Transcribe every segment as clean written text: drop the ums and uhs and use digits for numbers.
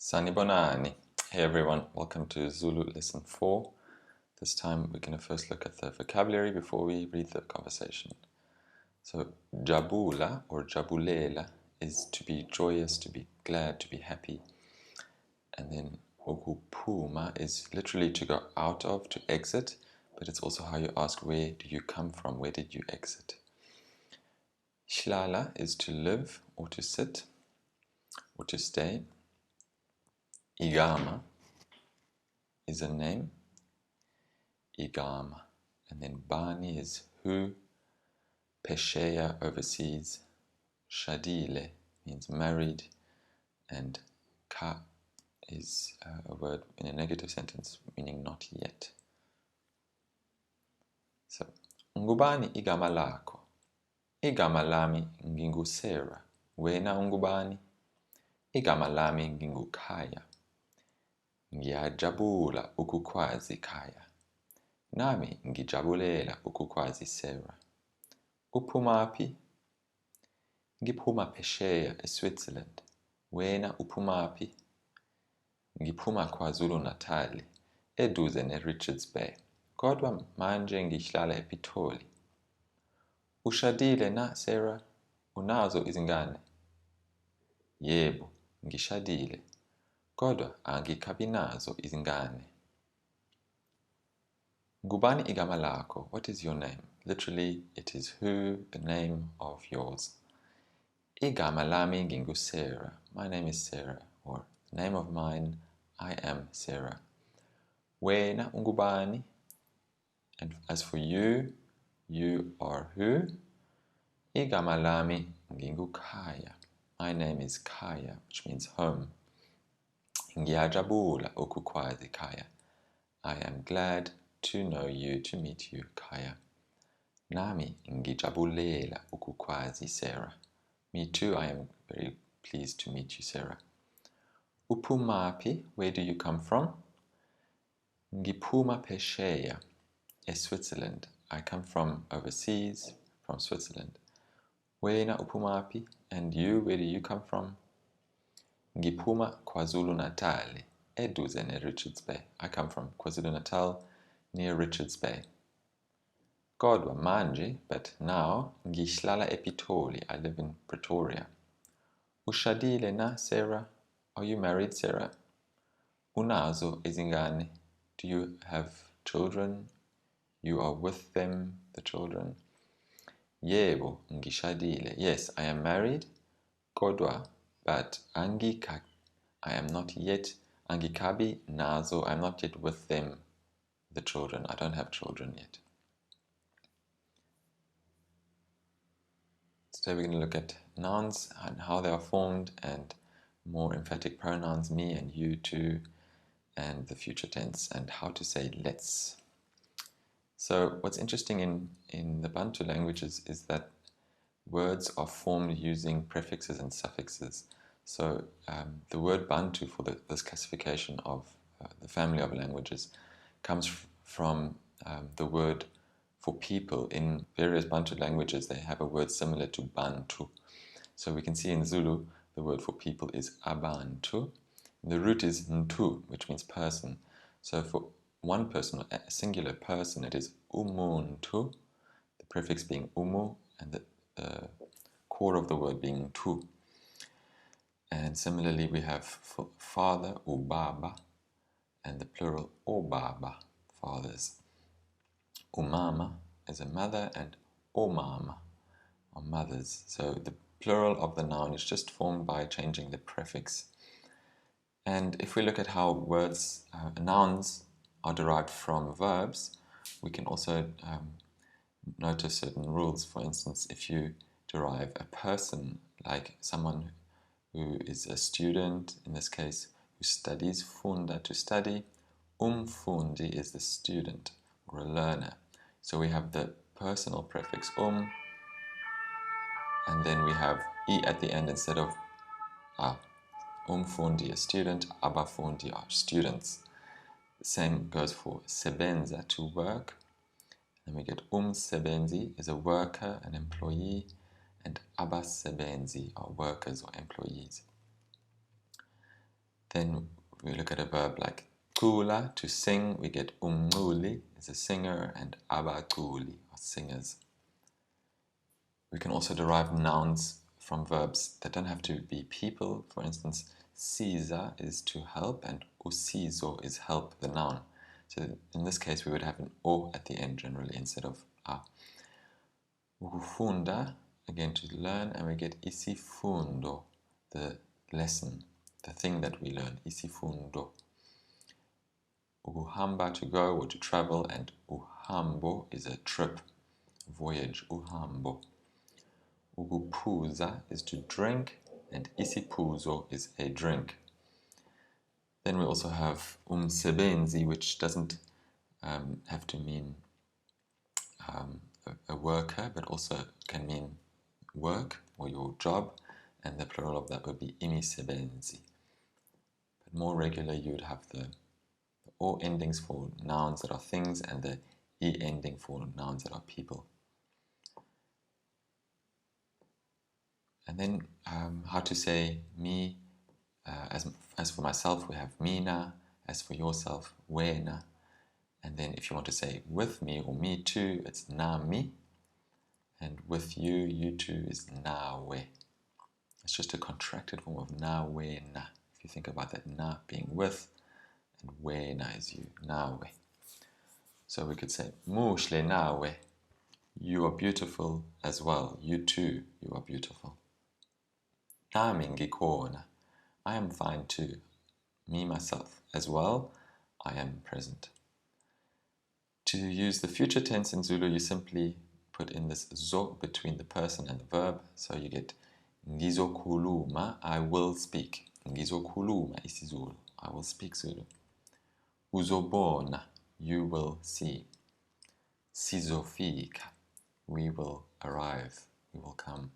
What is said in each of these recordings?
Sanibonani. Hey everyone, welcome to Zulu lesson 4. This time we're going to first look at the vocabulary before we read the conversation. So, jabula or jabulela is to be joyous, to be glad, to be happy. And then ukupuma is literally to go out of, to exit, but it's also how you ask, where do you come from, where did you exit? Shlala is to live or to sit or to stay. Igama is a name. Igama. And then Bani is who. Pesheya, overseas. Shadile means married. And Ka is a word in a negative sentence meaning not yet. So, ungubani igama lakho? Igama lami ngingusera. Wena ungubani? Igama lami nginguKhaya. Ngiyajabula ukukwazi Khaya. Nami ngijabulela ukukwazi Sarah. Uphumaphi? Ngiphuma phesheya eSwitzerland. Wena uphumaphi? Ngiphuma KwaZulu Natal, eduze neRichards Bay. Kodwa manje ngihlala ePitoli. Ushadile na Sarah? Unazo izingane? Yebo, ngishadile. Kodwa angikabi nazo izingane. Ngubani igama lakho? What is your name? Literally, it is who, the name of yours. Igama lami ngingusera. My name is Sarah. Or name of mine, I am Sarah. Wena ungubani? And as for you, you are who? Igama lami nginguKhaya. My name is Khaya, which means home. Ngiyajabula ukukwazi Khaya. I am glad to know you, to meet you, Khaya. Nami ngijabulela ukukwazi Sarah. Me too, I am very pleased to meet you, Sarah. Uphumaphi, where do you come from? Ngiphuma phesheya, Switzerland. I come from overseas, from Switzerland. Wena uphumaphi? And you, where do you come from? Ngiphuma KwaZulu Natal, eduze neRichards Bay. I come from KwaZulu Natal, near Richards Bay. Kodwa manje, but now, ngihlala ePitoli. I live in Pretoria. Ushadile na Sarah? Are you married, Sarah? Unazo izingane? Do you have children? You are with them, the children. Yebo, ngishadile. Yes, I am married. Kodwa, but angika. I am not yet. Angikabi nazo. I'm not yet with them, the children. I don't have children yet. Today we're going to look at nouns and how they are formed, and more emphatic pronouns, me and you too, and the future tense, and how to say let's. So what's interesting in the Bantu languages is that words are formed using prefixes and suffixes. So the word Bantu for this classification of the family of languages comes from the word for people. In various Bantu languages, they have a word similar to Bantu. So we can see in Zulu, the word for people is Abantu. The root is Ntu, which means person. So for one person, a singular person, it is Umuntu, the prefix being Umu, and the core of the word being Tu. And similarly, we have for father, Ubaba, and the plural Obaba, fathers. Umama is a mother, and Omama are mothers. So the plural of the noun is just formed by changing the prefix. And if we look at how words, nouns are derived from verbs, we can also notice certain rules. For instance, if you derive a person, like someone who is a student, in this case, who studies, funda, to study, umfundi is the student or a learner. So we have the personal prefix and then we have e at the end instead of a. Umfundi, a student, abafundi are students. The same goes for sebenza, to work. And we get sebenzi is a worker, an employee, and abasebenzi are workers or employees. Then we look at a verb like cula, to sing. We get umculi, is a singer, and abaculi, are singers. We can also derive nouns from verbs that don't have to be people. For instance, siza is to help, and usizo is help, the noun. So in this case, we would have an o at the end generally instead of a. Ukufunda, again to learn, and we get isifundo, the lesson, the thing that we learn, isifundo. Ukuhamba, to go or to travel, and uhambo is a trip, voyage, uhambo. Ukuphuza is to drink, and isiphuzo is a drink. Then we also have umsebenzi, which doesn't have to mean a worker, but also can mean work or your job, and the plural of that would be imisebenzi. But more regular, you would have the o endings for nouns that are things and the e ending for nouns that are people. And then how to say me, as for myself, we have mina, as for yourself, wena. And then if you want to say with me or me too, it's nami. And with you, you too, is nawe. It's just a contracted form of nawena. If you think about that, na being with, and wena is you, nawe. So we could say mushle nawe, you are beautiful as well. You too, you are beautiful. Nami ngikhona, I am fine too. Me, myself, as well, I am present. To use the future tense in Zulu, you simply put in this zo between the person and the verb. So you get ngizokhuluma, I will speak. Ngizokhuluma isiZulu, I will speak Zulu. Uzobona, you will see. Sizofika, we will arrive, we will come.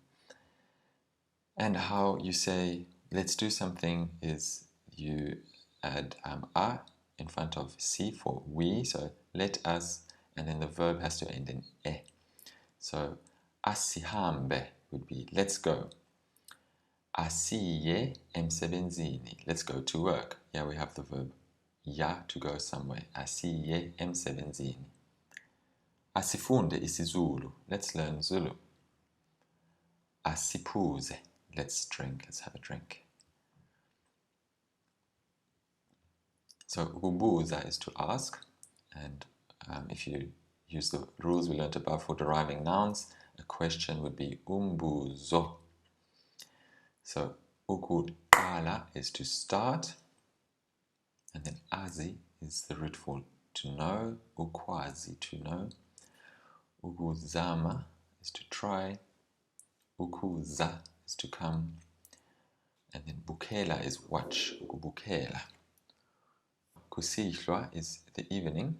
And how you say let's do something is you add a in front of si for we, so let us, and then the verb has to end in e. So asihambe would be let's go. Asiye emsebenzini, let's go to work. Here we have the verb ya, to go somewhere. Asiye emsebenzini. Asifunde isiZulu, let's learn Zulu. Asiphuze, let's drink, let's have a drink. So ukubuza is to ask, and if you use the rules we learned above for deriving nouns, a question would be umbuzo. So ukuqala is to start, and then azi is the root for to know, ukwazi, to know. Ukuzama is to try, ukuza is to come, and then bukela is watch, ukubukela. Kusihlwa is the evening,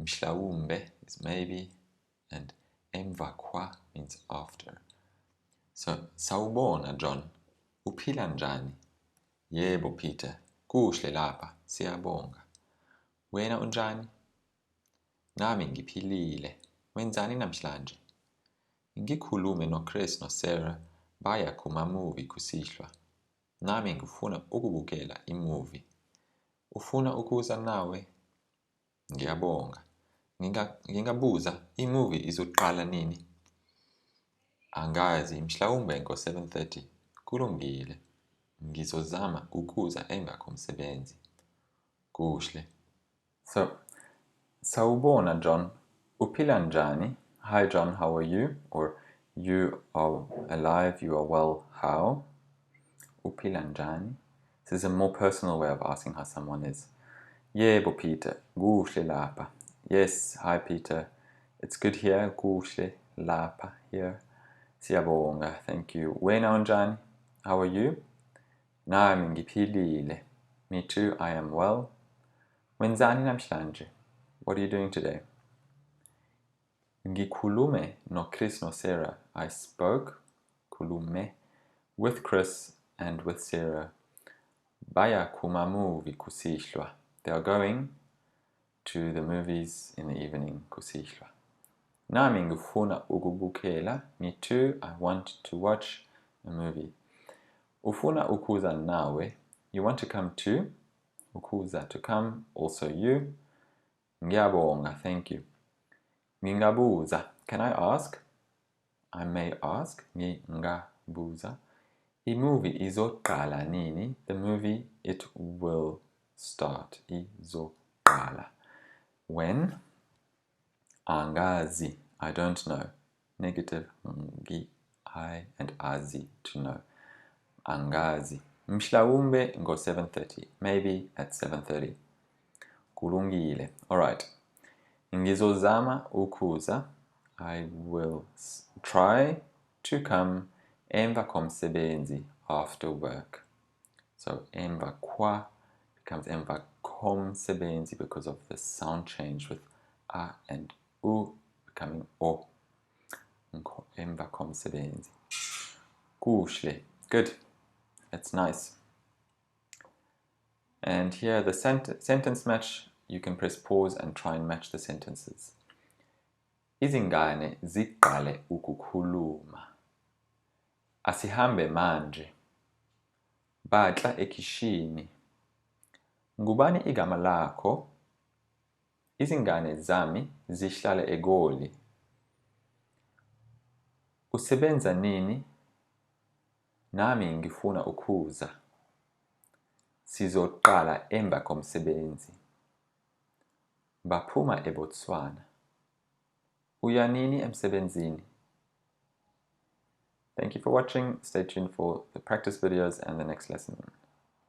mhlawumbe is maybe, and emva kwa means after. So sawubona John, uphila njani? Yebo Peter, kuhle lapha, siyabonga. Wena unjani? Nami ngiphilile. Wenzani namhlanje? Ngikhulume noChris noSarah baya kuma-movie kusihlwa. Nami ngifuna ukubukela imovie. Ufuna ukuza nawe? Ngiyabonga. Ngingabuza, imovie izoqala nini? Angazi, mhlawumbe ngo-7:30. Kulungile. Ngizozama ukuza emva komsebenzi. Kuhle. So, sawubona John, uphila njani? Hi John, how are you? Or you are alive, you are well, how? Uphila njani? This is a more personal way of asking how someone is. Yebo Peter, kuhle lapha. Yes, hi Peter. It's good here, kuhle lapha, here. Siyabonga, thank you. Wena unjani? How are you? Nami ngiphilile. Me too, I am well. Wenzani namhlanje? What are you doing today? Ngikhulume noChris noSarah. I spoke, khulume, with Chris and with Sarah. Baya kuma-movie kusihlwa. They are going to the movies in the evening, kusihlwa. Nami ngifuna ukubukela. Me too, I want to watch a movie. Ufuna ukuza nawe? you want to come to. Ukuza, to come, also you. Ngiyabonga, thank you. Ngingabuza, can I ask? I may ask. Ngingabuza. Movie izoqala nini? The movie, it will start. Izoqala. When? Angazi, I don't know. Negative ngi, I and azi, to know. Angazi. Mhlawumbe ngo 7:30. Maybe at 7:30. Kulungile. Alright. Ngizozama ukuza. I will try to come emva komsebenzi, after work. So emva kwa becomes emva komsebenzi because of the sound change with a and u becoming o. Emva komsebenzi. Kuhle. Good. That's nice. And here the sentence match, you can press pause and try and match the sentences. Izingane ziqale ukukhuluma. Asihambe manje. Badla ekishini. Ngubani igama lakho? Izingane zami zihlala eGoli. Usebenza nini? Nami ngifuna ukuza. Sizoqala emva komsebenzi. Baphuma eBotswana. Uya nini emsebenzini? Thank you for watching. Stay tuned for the practice videos and the next lesson.